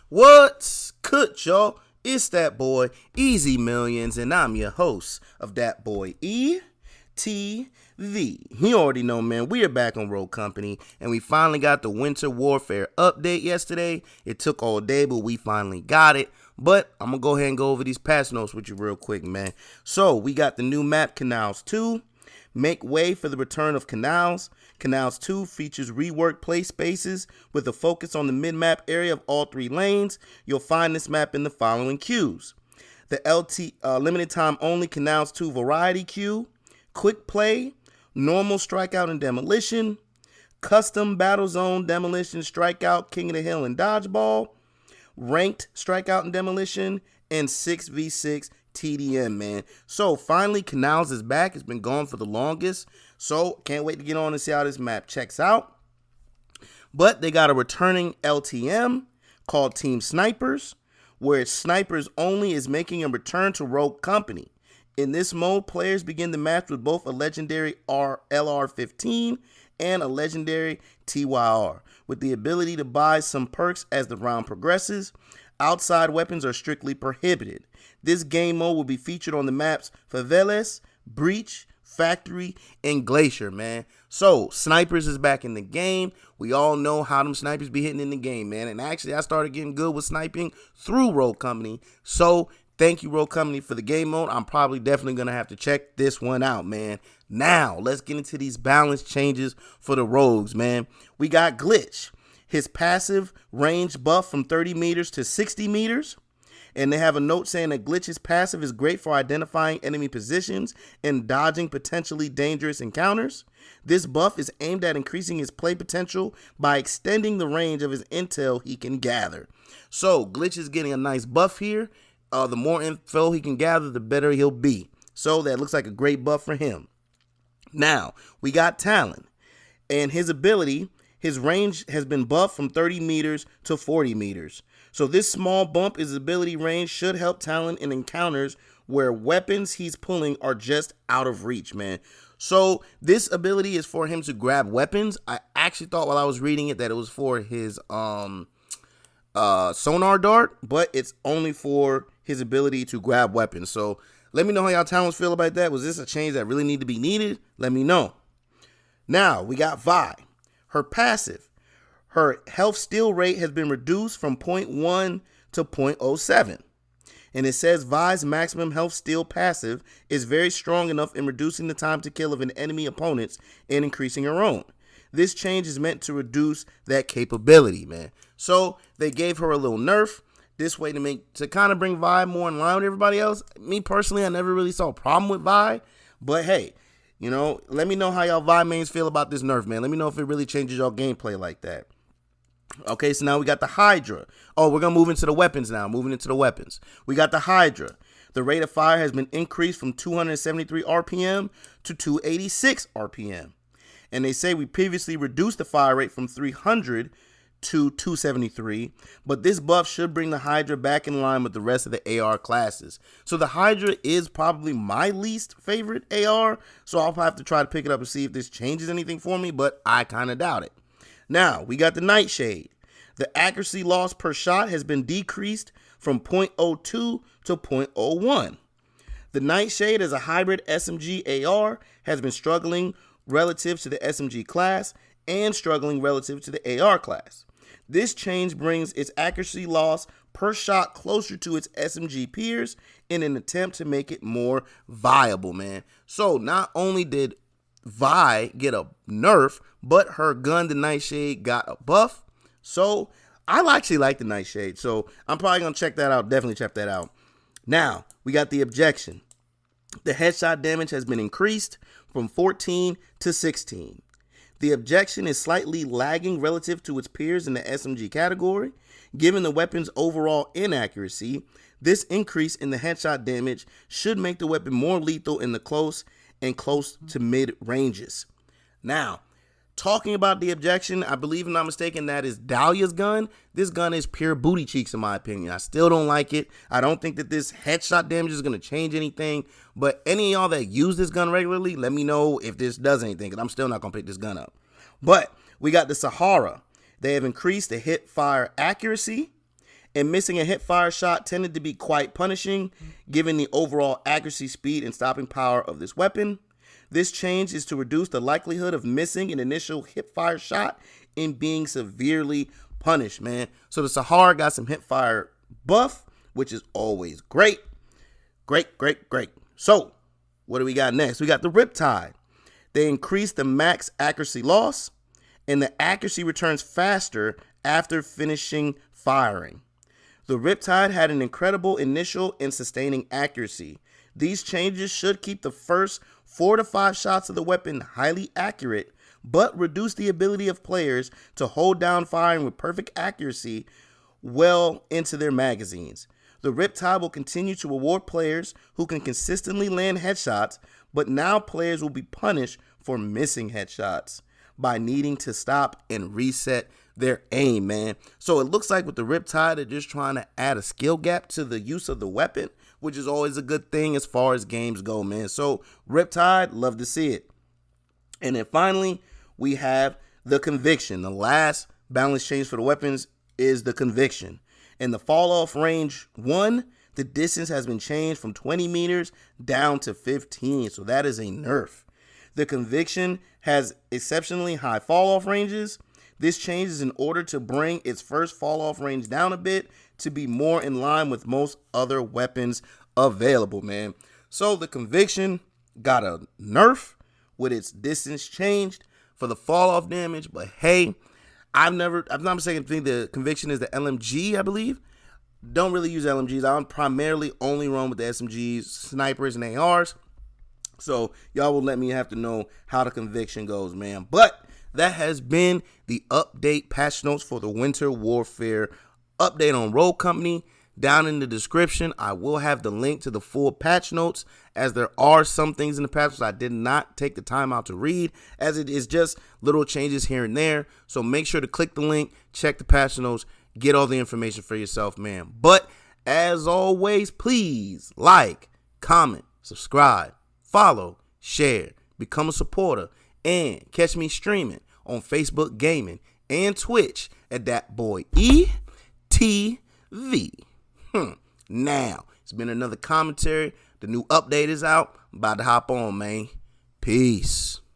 What's good, y'all? It's that boy, Easy Millions, and I'm your host of That Boy ETV. You already know, man, we are back on Rogue Company, and we finally got the Winter Warfare update yesterday. It took all day, but we finally got it. But I'm going to go ahead and go over these patch notes with you real quick, man. So, we got the new map, Canals 2. Make way for the return of Canals. Canals 2 features reworked play spaces with a focus on the mid-map area of all three lanes. You'll find this map in the following queues. The limited time only Canals 2 variety queue, quick play, normal strikeout and demolition, custom battle zone demolition strikeout, king of the hill and dodgeball, ranked strikeout and demolition, and 6v6 TDM, man. So finally, Canals is back. It's been gone for the longest. So can't wait to get on and see how this map checks out. But they got a returning LTM called Team Snipers, where Snipers Only is making a return to Rogue Company. In this mode, players begin the match with both a legendary LR-15 and a legendary TYR, with the ability to buy some perks as the round progresses. Outside weapons are strictly prohibited. This game mode will be featured on the maps Favelas, Breach, Factory, and Glacier, man. So, Snipers is back in the game. We all know how them snipers be hitting in the game, man. And actually, I started getting good with sniping through Rogue Company. So, thank you, Rogue Company, for the game mode. I'm probably definitely going to have to check this one out, man. Now, let's get into these balance changes for the Rogues, man. We got Glitch. His passive range buff from 30 meters to 60 meters. And they have a note saying that Glitch's passive is great for identifying enemy positions and dodging potentially dangerous encounters. This buff is aimed at increasing his play potential by extending the range of his intel he can gather. So Glitch is getting a nice buff here. The more info he can gather, the better he'll be. So that looks like a great buff for him. Now, we got Talon. And his ability, his range has been buffed from 30 meters to 40 meters. So this small bump in his ability range should help Talon in encounters where weapons he's pulling are just out of reach, man. So this ability is for him to grab weapons. I actually thought while I was reading it that it was for his sonar dart, but it's only for his ability to grab weapons. So let me know how y'all Talons feel about that. Was this a change that really needed to be needed? Let me know. Now we got Vi. Her passive. Her health steal rate has been reduced from 0.1 to 0.07. And it says Vi's maximum health steal passive is very strong enough in reducing the time to kill of an enemy opponents and increasing her own. This change is meant to reduce that capability, man. So they gave her a little nerf this way to kind of bring Vi more in line with everybody else. Me personally, I never really saw a problem with Vi, but hey, you know, let me know how y'all Vi mains feel about this nerf, man. Let me know if it really changes y'all gameplay like that. Okay, so now we got the Hydra. Oh, we're going to move into the weapons now. Moving into the weapons. We got the Hydra. The rate of fire has been increased from 273 RPM to 286 RPM. And they say we previously reduced the fire rate from 300 to 273, but this buff should bring the Hydra back in line with the rest of the AR classes. So the Hydra is probably my least favorite AR, so I'll have to try to pick it up and see if this changes anything for me, but I kind of doubt it. Now, we got the Nightshade. The accuracy loss per shot has been decreased from 0.02 to 0.01. The Nightshade as a hybrid SMG AR has been struggling relative to the SMG class and struggling relative to the AR class. This change brings its accuracy loss per shot closer to its SMG peers in an attempt to make it more viable, man. So not only did Vi get a nerf, but her gun, the Nightshade, got a buff. So I actually like the Nightshade. So I'm probably going to check that out. Definitely check that out. Now, we got the objection. The headshot damage has been increased from 14 to 16. The objection is slightly lagging relative to its peers in the SMG category. Given the weapon's overall inaccuracy, this increase in the headshot damage should make the weapon more lethal in the close and close to mid ranges. Now, talking about the objection, I believe, if I'm not mistaken, that is Dahlia's gun. This gun is pure booty cheeks, in my opinion. I still don't like it. I don't think that this headshot damage is going to change anything. But any of y'all that use this gun regularly, let me know if this does anything, because I'm still not going to pick this gun up. But we got the Sahara. They have increased the hip fire accuracy and missing a hip fire shot tended to be quite punishing, given the overall accuracy, speed, and stopping power of this weapon. This change is to reduce the likelihood of missing an initial hip fire shot and being severely punished, man. So the Sahara got some hip fire buff, which is always great. Great. So what do we got next? We got the Riptide. They increase the max accuracy loss, and the accuracy returns faster after finishing firing. The Riptide had an incredible initial and sustaining accuracy. These changes should keep the first 4 to 5 shots of the weapon highly accurate, but reduce the ability of players to hold down firing with perfect accuracy well into their magazines. The Riptide will continue to reward players who can consistently land headshots, but now players will be punished for missing headshots by needing to stop and reset their aim, man. So it looks like with the Riptide, they're just trying to add a skill gap to the use of the weapon, which is always a good thing as far as games go, man. So Riptide, love to see it. And then finally, we have the Conviction. The last balance change for the weapons is the Conviction. In the fall off range 1, the distance has been changed from 20 meters down to 15. So that is a nerf. The Conviction has exceptionally high fall off ranges. This change is in order to bring its first fall off range down a bit to be more in line with most other weapons available, man. So the Conviction got a nerf with its distance changed for the fall off damage. But hey, I'm not saying the Conviction is the LMG, I believe. Don't really use LMGs. I primarily only run with the SMGs, snipers, and ARs. So y'all will let me have to know how the Conviction goes, man. But that has been the update patch notes for the Winter Warfare update on Rogue Company. Down in the description, I will have the link to the full patch notes, as there are some things in the patch notes I did not take the time out to read, as it is just little changes here and there. So make sure to click the link, check the patch notes, get all the information for yourself, man. But as always, please like, comment, subscribe, follow, share, become a supporter, and catch me streaming on Facebook Gaming and Twitch at ThatBoyETV. Now, it's been another commentary. The new update is out. I'm about to hop on, man. Peace.